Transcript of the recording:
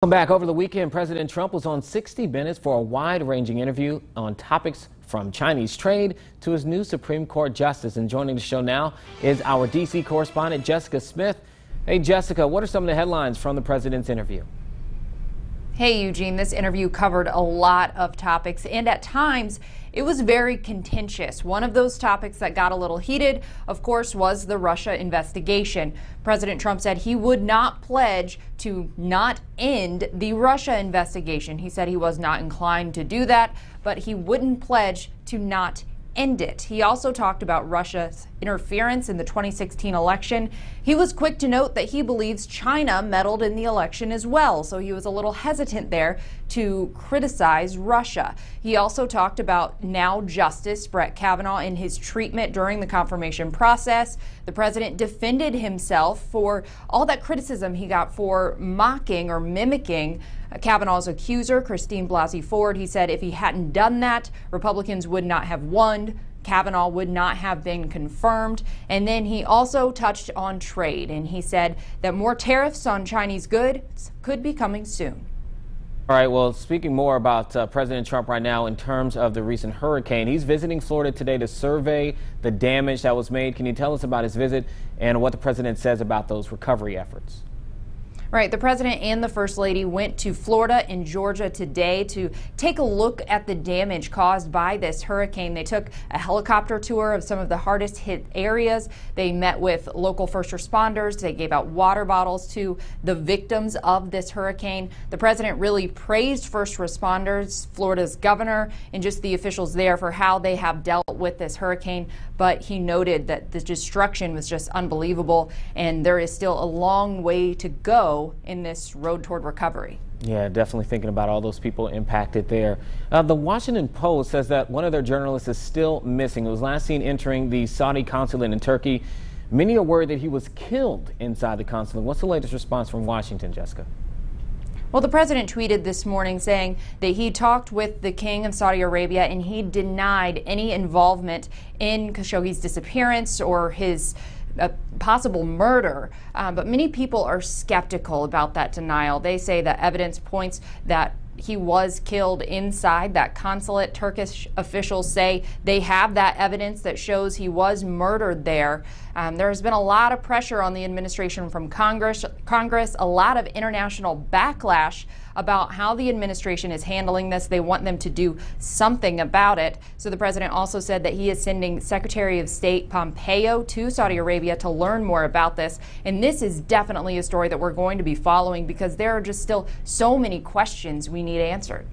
Welcome back. Over the weekend, President Trump was on 60 Minutes for a wide-ranging interview on topics from Chinese trade to his new Supreme Court justice. And joining the show now is our D.C. correspondent, Jessica Smith. Hey, Jessica, what are some of the headlines from the president's interview? Hey, Eugene, this interview covered a lot of topics, and at times it was very contentious. One of those topics that got a little heated, of course, was the Russia investigation. President Trump said he would not pledge to not end the Russia investigation. He said he was not inclined to do that, but he wouldn't pledge to not end it. He also talked about Russia's interference in the 2016 election. He was quick to note that he believes China meddled in the election as well, so he was a little hesitant there to criticize Russia. He also talked about now Justice Brett Kavanaugh and his treatment during the confirmation process. The president defended himself for all that criticism he got for mocking or mimicking Kavanaugh's accuser, Christine Blasey Ford. He said if he hadn't done that, Republicans would not have won. Kavanaugh would not have been confirmed. And then he also touched on trade, and he said that more tariffs on Chinese goods could be coming soon. All right, well, speaking more about President Trump right now in terms of the recent hurricane, he's visiting Florida today to survey the damage that was made. Can you tell us about his visit and what the president says about those recovery efforts? Right. The president and the first lady went to Florida and Georgia today to take a look at the damage caused by this hurricane. They took a helicopter tour of some of the hardest hit areas. They met with local first responders. They gave out water bottles to the victims of this hurricane. The president really praised first responders, Florida's governor, and just the officials there for how they have dealt with this hurricane. But he noted that the destruction was just unbelievable, and there is still a long way to go in this road toward recovery. Yeah, definitely thinking about all those people impacted there. The Washington Post says that one of their journalists is still missing. It was last seen entering the Saudi consulate in Turkey. Many are worried that he was killed inside the consulate. What's the latest response from Washington, Jessica? Well, the president tweeted this morning saying that he talked with the king of Saudi Arabia and he denied any involvement in Khashoggi's disappearance or his possible murder, but many people are skeptical about that denial. They say that evidence points that he was killed inside that consulate. Turkish officials say they have that evidence that shows he was murdered there. There has been a lot of pressure on the administration from Congress, a lot of international backlash about how the administration is handling this. They want them to do something about it. So the president also said that he is sending Secretary of State Pompeo to Saudi Arabia to learn more about this. And this is definitely a story that we're going to be following because there are just still so many questions we need answered.